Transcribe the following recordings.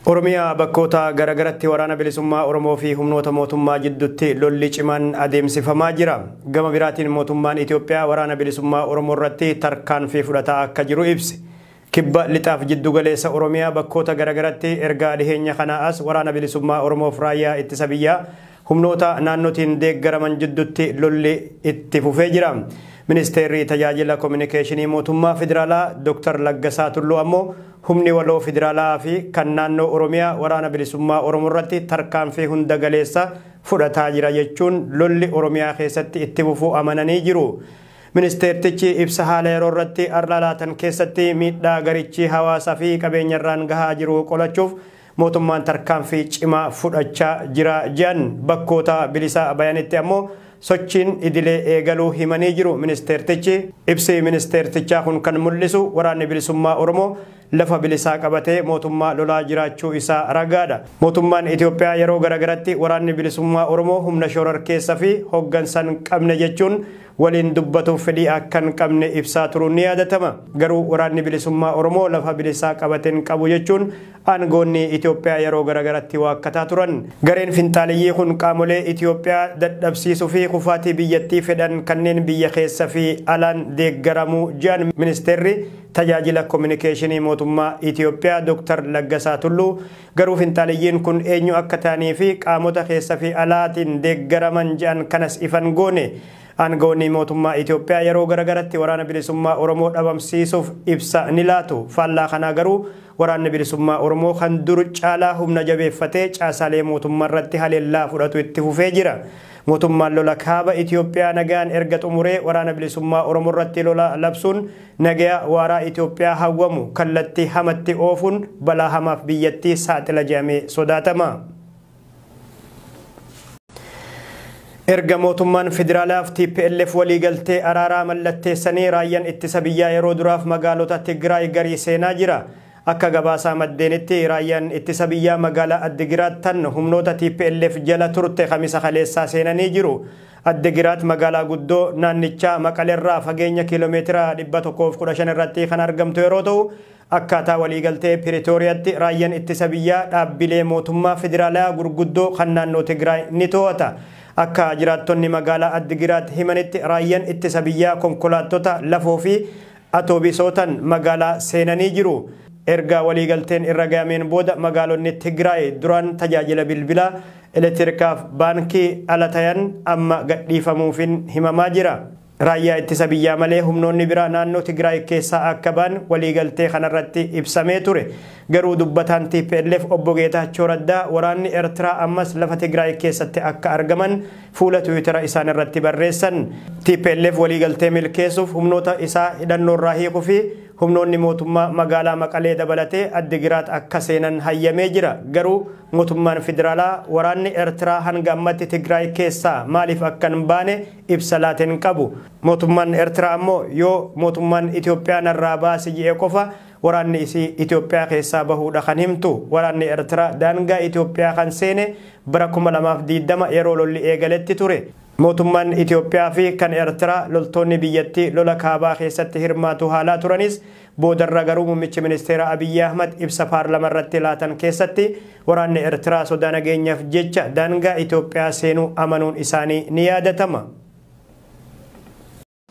Oromiyaa bakkoota garagaratti waraana bilisummaa Oromoo fi humnoota mootummaa jidduutti lolli cimaan adeemsifamaa jira. Gama biraatiin mootummaan Itoophiyaa waraana bilisummaa Oromoo irratti tarkaanfii fudhataa akka jiru ibse. Kibba lixaaf jiddu galeessa Oromiyaa bakkoota garagaratti erga dhiheenya kana as waraana bilisummaa Oromoof raayyaa ittisa biyyaa humnoota naannootiin deeggaraman jidduutti lolli itti fufee jira. Ministeerri tajaajila kominikeeshinii mootummaa federaalaa Dr. Laggasaa Tulluu ammoo humni waloo federaalaa fi kan naannoo Oromiyaa waraana bilisummaa Oromoo irratti tarkaanfii hunda galeessa fudhataa jira jechuun lolli Oromiyaa keessatti itti fufuu amananii jiru. Ministeertichi ibsa haala yeroo irratti arlaalaatan keessatti miidhaa garichi hawaasaa fi qabeenyarraan gahaa jiru qolachuuf mootummaan tarkaanfii cimaa fudhachaa jira jedhan bakkoota bilisa bayanitti ammoo sochiin idilee eegaluu himanii jiru. Ministeertichi ibsi ministeertichaa kun kan mul'isu waraanni bilisummaa Oromoo lafa bilisaa qabatee mootummaa lolaa jiraachuu isaa ragaadha. Mootummaan Itoophiyaa yeroo garagaratti waraanni bilisummaa Oromoo humna shororkeessaa fi hoggansan qabne jechuun waliin dubbatuuf fedhii akkan qabne ibsaa turuun ni yaadatama. Garuu waraanni bilisummaa Oromoo lafa bilisaa qabateen qabu jechuun aangoonni Itoophiyaa yeroo garagaratti waakkataa turan. Gareen finxaaliyyii kun qaamolee Itoophiyaa dadhabsiisuu fi kufaatii biyyattii fedhan kanneen biyya keessa fi alaan deeggaramuu jedhan ministeerri tajaajila kominikeeshinii mootummaa Itoophiyaa Dr. Laggasaa Tulluu garuu finxaaliyyiin kun eenyu akka ta'anii fi qaamota keessa fi alaatiin deeggaraman jedhan kanas ifan goone. Aangoonni mootummaa Itoophiyaa yeroo garagaratti waraana bilisummaa Oromoo dhabamsiisuuf ibsa ni laatu. Faallaa kanaa garuu waraanni bilisummaa Oromoo kan dur caalaa humna jabeeffatee caasaalee mootummaa irratti haleellaa fudhatu itti fufee jira. Mootummaan lola kaaba Itoophiyaa nagaan erga xumuree waraana bilisummaa Oromoo irratti lola labsuun nagaa waaraa Itoophiyaa hawwamu kallattii hamatti oofuun balaa hamaaf biyyattii saaxila jedhamee sodaatama. Erga mootummaan federaalaaf TPLF waliigaltee araaraa mallatteessanii raayyaan ittisa biyyaa yeroo duraaf magaalota Tigraay garii seenaa jira. Akka gabaasaa maddeenitti raayyaan ittisa biyyaa magaalaa Addigiraat tan humnoota TPLF jala turte Kamisa kaleessaa seenanii jiru. Addigiraat magaalaa guddoo naannichaa Maqaleerraa fageenya kiiloomeetira 115 irratti kan argamtu yeroo ta'u akkaataa waliigaltee Piretooriyaatti raayyaan ittisa biyyaa dhaabbilee mootummaa federaalaa gurguddoo kan naannoo Tigraay ni to'ata. Akka jiraattonni magaalaa Addigiraat himanitti raayyaan ittisa biyyaa konkolaattota lafoo fi atoobisoota magaalaa seenanii jiru. Erga waliigalteen irra gahameen booda magaalonni Tigraay duraan tajaajila bilbilaa elektirikaaf baankii ala ta'an amma gadhiifamuufin himamaa jira. Raayyaa ittisa biyyaa malee humnoonni biraa naannoo Tigraay keessaa akka ba'an waliigaltee kanarratti ibsamee ture. Garuu dubbataan TPLF obbo Geetaachoo Raddaa waraanni Eertiraa ammas lafa Tigraay keessatti akka argaman fuula Tiwiitara isaan irratti barreessan. TPLF waliigaltee milkeessuuf humnoota isaa hidhannoorraa hiikuu fi humnoonni mootummaa magaalaa Maqalee dabalatee Addigiraat akka seenan hayyamee jira. Garuu mootummaan federaalaa waraanni Eertiraa hanga ammatti Tigraay keessaa maaliif akkan baane ibsa laateen qabu. Mootummaan Eertiraa ammoo yoo mootummaan Itoophiyaa narraa baasi jedhee qofa waraanni isii Itoophiyaa keessaa bahuudha kan himtu. Waraanni Eertiraa daangaa Itoophiyaa kan seene bara 2020 yeroo lolli eegaletti ture. Mootummaan Itoophiyaa fi kan Eertiraa loltoonni biyyattii lola kaabaa keessatti hirmaatu haalaa turanis boodarra garuu muummichi ministeera Abiyyi Ahmad ibsa paarlaamaa irratti laatan keessatti waraanni Eertiraa sodaa nageenyaaf jecha daangaa Itoophiyaa seenuu amanuun isaanii ni yaadatama.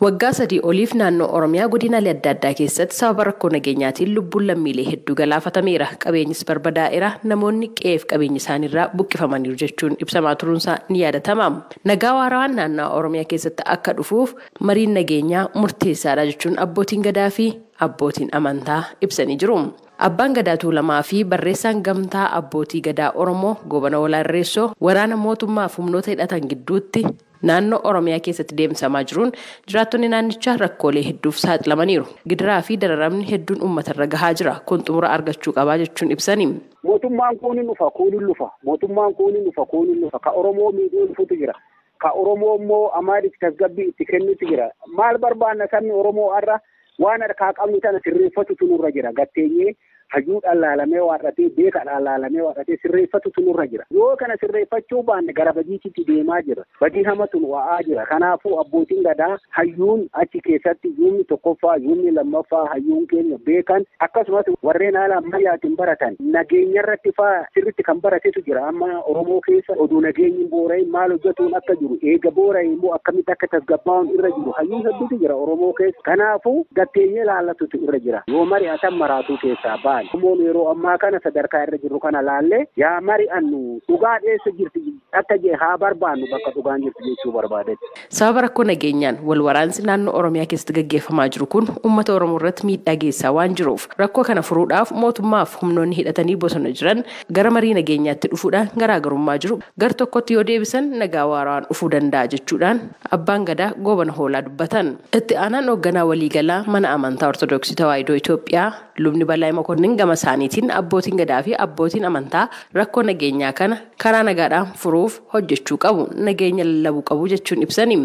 Waggaa sadii oliif naannoo Oromiyaa godinaalee adda addaa keessatti sababa rakkoo nageenyaatiin lubbuun lammiilee hedduu galaafatameera. Qabeenyis barbadaa'eera. Namoonni qe'eef qabeenya isaaniirraa buqqifamaniiru jechuun ibsamaa turuunsaa ni yaadatama. Nagaa waarawaan naannoo Oromiyaa keessatti akka dhufuuf mariin nageenyaa murteessaadha jechuun abbootiin gadaa fi abbootiin amantaa ibsanii jiru. Abbaan gadaa Tuulamaa fi barreessaan gamtaa abbootii gadaa Oromoo Goobana Walaarreessoo waraana mootummaaf humnoota hidhatan gidduutti naannoo Oromiyaa keessatti deemsamaa jiruun jiraattonni naannichaa rakkoolee hedduuf saaxilamaniiru. Gidiraa fi dararamni hedduun uummatarra gahaa jira. Kun xumura argachuu qabaa jechuun ibsani. Mootummaan kun hin dhufa, kun hin dhufa. Mootummaan kun hin dhufa, kun hin dhufa. Ka Oromoo miidhuu dhufutu jira. Ka Oromoo immoo amaadif tasgabbii itti kennutu jira. Maal barbaanna sabni Oromoo har'a waan harkaa qabnu tana sirreeffatutu nurra jira. Gatteenyee hayyuudhaan laalamee waaqatee beekaadhaan laalamee waaqatee sirreeffatutu nurra jira. Yoo kana sirreeffachuu baanne gara badiititti deemaa jira. Badii hamatu nu wa'aa jira. Kanaafuu abbootiin gadaa hayyuun achi keessatti yuumni tokkoffaa yuumni lammaffaa hayyuun keenya beekan akkasumas warreen haala ammayyaatiin baratan nageenya irratti faa sirriitti kan baratetu jira. Amma Oromoo keessa oduu nageenyi boora'ee maal hojjetuun akka jiru eega boora'ee immoo akkamitti akka tasgabbaa'uun irra jiru hayyuu hedduutu jira Oromoo keessa. Kanaafuu gatteenyee laallatutu irra jira. Yoo mari'atan maraatuu keessaa baali. Oromoon yeroo ammaa kana sadarkaa irra jiru kana laallee yaa mari'annu dhugaa dheessa jirti akka jee haa barbaannu bakka dhugaan jirti jechuu barbaadetti. Sababa rakkoo nageenyaan wal waraansi naannoo Oromiyaa keessatti gaggeeffamaa jiru kun uummata Oromoo irratti miidhaa geessaa waan jiruuf rakkoo kana furuudhaaf mootummaaf humnoonni hidhatanii bosona jiran gara marii nageenyaatti dhufuudhaan garaagarummaa jiru gar tokkotti yoo deebisan nagaa waaraan dhufuu danda'a jechuudhaan abbaan gadaa Goobana Hoolaa dubbatan. Itti aanaan hoogganaa waliigalaa mana amantaa Ortodoksii Tawaahidoo Itoophiyaa lubni Balaa Mokonnin gama isaaniitiin abbootiin gadaa fi abbootiin amantaa rakkoo nageenyaa kana karaa nagaadhaan furuuf hojjechuu qabu nageenya lallabuu qabu jechuun ibsani.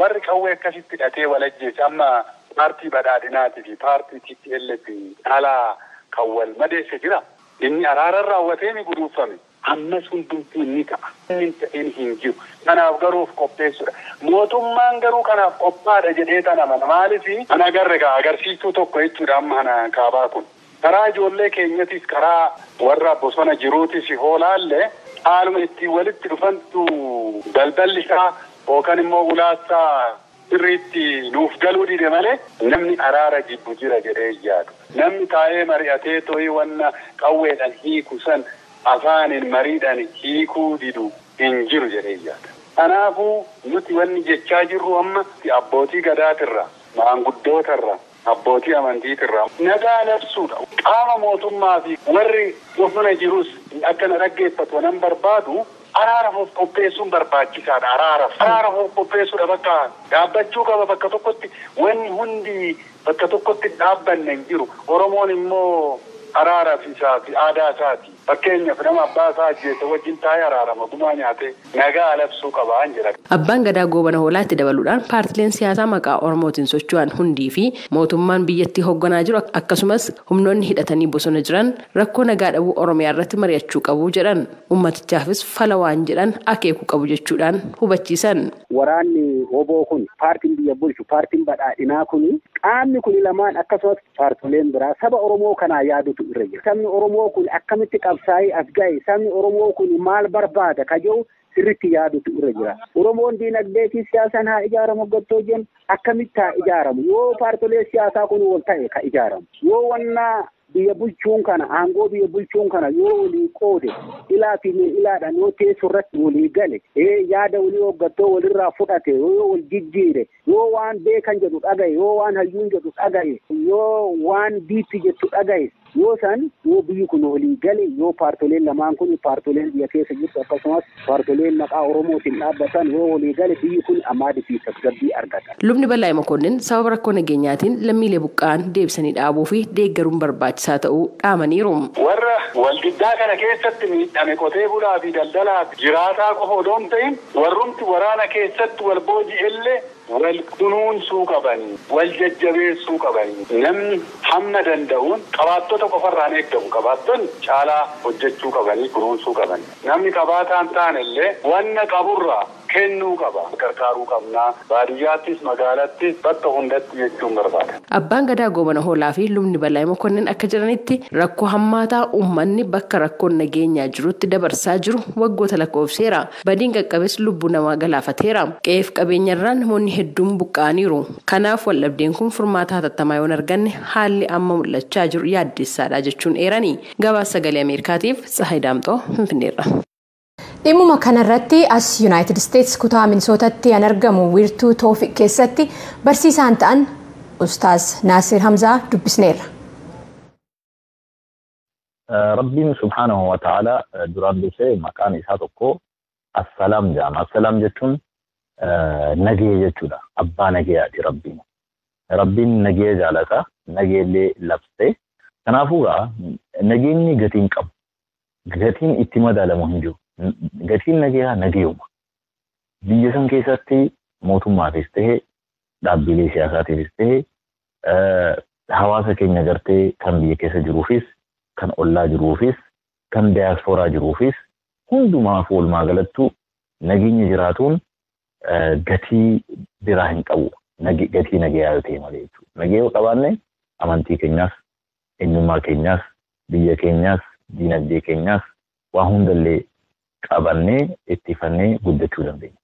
Warri qawwee akkasitti hidhatee walajjeessa amma paartii badhaadhinaatii fi paartii TPLF alaa kan wal madeesse jira. Inni araaraan raawwatee ni guduufame. Ammas hundumtuu ni ta'a. Inni ta'een hin jiru. Kanaaf garuuf qopheessudha. Mootummaan garuu kanaaf qophaadha jedhee tan amana. Maaliif ana agarsiistuu tokko jechuudha amma kana kaabaa kun. Karaa ijoollee keenyatis karaa warra bosona jiruutis hoolaallee haaluma ittiin walitti dhufantu balballi isaa yookaan immoo ulaasaa sirriitti nuuf galuu dide malee namni araara jibbu jira jedhee yaadu. Namni taa'ee mari'atee too'ii wanna qawweedhaan hiiku san afaaniin mariidhaan hiikuu didu hin jiru jedhee yaada. Kanaafuu nuti wanni jechaa jirru amma abbootii gadaatirra maanguddootarra abbootii amantiitirra nagaa labsuudha. Qaama mootummaa fi warri bosona jirus akka na dhaggeeffatu nan barbaadu. Araaraaf qopheessuun barbaachisaadha. Araaraaf qopheessuudha bakka dhaabbachuu qaba bakka tokkotti wanni hundi bakka tokkotti dhaabbanne hin jiru. Oromoon immoo araaraaf isaati aadaa isaati. Fakkeenyaaf nama abbaa isaa ajjeese wajjin taa'ee araarama gumaa nyaatee nagaa labsuu qaba jira. Abbaan gadaa Goobana Hoolaatti dabaluudhaan paartileen siyaasaa maqaa Oromootiin socho'an hundii fi mootummaan biyyattii hoogganaa jiru akkasumas humnoonni hidhatanii bosona jiran rakkoo nagaa dhabuu Oromiyaa irratti mari'achuu qabu jedhan ummatichaafis fala waan jedhan akeekuu qabu jechuudhaan hubachiisan. Waraanni oboo kun paartiin biyya bulchu paartiin badhaadhinaa kun qaamni kun lamaan akkasumas paartileen biraa saba Oromoo kanaa yaadutu irra jira. Sabni Oromoo kun akkamitti qabsaa'ee as ga'e sabni Oromoo kun maal barbaada kajoo sirriitti yaadutu irra jira. Oromoon diinagdee fi siyaasaan haa ijaaramu gottoo jennu akkamitti haa ijaaramu yoo paartilee siyaasaa kun wal ta'e ka ijaaramu yoo wanna biyya bulchuun kana aangoo biyya bulchuun kana yoo walii qoode ilaa fi ilaadhaan yoo teessoo irratti walii gale yaada walii hoggattoo walirraa fudhate yoo wal jijjiire yoo waan beekan jedhu dhagaye yoo waan hayyuun jedhu dhagaye yoo waan diitti jettu dhagaye yoo san yoo biyyi kun walii gale yoo paartileen lamaan kun paartileen biyya keessa jirtu akkasumas paartileen maqaa Oromootiin dhaabbatan yoo walii gale biyyi kun ammaadii fi tasgabbii argata. Lubni Balaa Mokonnin sababa rakkoo nageenyaatiin lammiilee buqqa'an deebisanii dhaabuu fi deeggaruun barbaachisaa ta'uu dhaamaniiru. Warra waldiddaa kana keessatti miidhame qotee bulaa fi daldalaa jiraataa qofa odoo hin ta'in warrumti waraana keessatti wal booji'ellee wal kunuunsuu qabanii wal jajjabeessuu qabanii namni hamma danda'uun qabaattota qofarraan eeggamu qabaattonni caalaa hojjechuu qabanii kunuunsuu qabanii namni qabaataan taanellee wanna qaburraa kennuu qaba gargaaruu qabnaa baadiyyaattis magaalattis bakka hundatti jechuun barbaada. Abbaan gadaa Goobana Hoolaa fi lubni Balaa Mokonnin akka jiranitti rakkoo hammaataa uummanni bakka rakkoon nageenyaa jirutti dabarsaa jiru waggoota lakkoofseera. Badiin qaqqabes lubbuu namaa galaafateera. Qe'eef qabeenyarraan namoonni hedduun buqqa'aniiru. Kanaaf waldhabdeen kun furmaata hatattamaa yoo hin arganne haalli amma mul'achaa jiru yaaddessaadha jechuun eerani. Gabaasa Sagalee Ameerikaatiif Tsahaay Daamxoo Finfinneerra. Dhimma kanarratti as United States kutaa Minisootaatti kan argamu wiirtuu Toofiq keessatti barsiisaan ta'an Ustaaz Naasir Hamzaa dubbisneerra. Rabbiin subhaanahu wa ta'ala duraan dursee maqaan isaa tokko assalaam jedhama. Assalaam jechuun nagee jechuudha. Abbaa nageeyaati Rabbiin. Rabbiin nagee jaalata, nageellee labsee. Kanaafuu nageenyi gatiin qabu. Gatiin itti madaalamu hin jiru. Gatiin nageeyaa nageeyuma. Biyya san keessatti mootummaafis ta'ee dhaabbilee siyaasaatiifis ta'ee hawaasa keenya gartee kan biyya keessa jiruufis kan ollaa jiruufis kan diyaasporaa jiruufis hundumaaf walumaa galattu nageenya jiraatuun gatii biraa hin qabu. Gatii nagayaa yoo ta'e malee jechuudha. Nagaya yoo qabaanne amantii keenyaas, eenyummaa keenyaas, biyya keenyaas, diinagdee keenyaas waa hundallee qabannee ittifannee guddachuu dandeenya.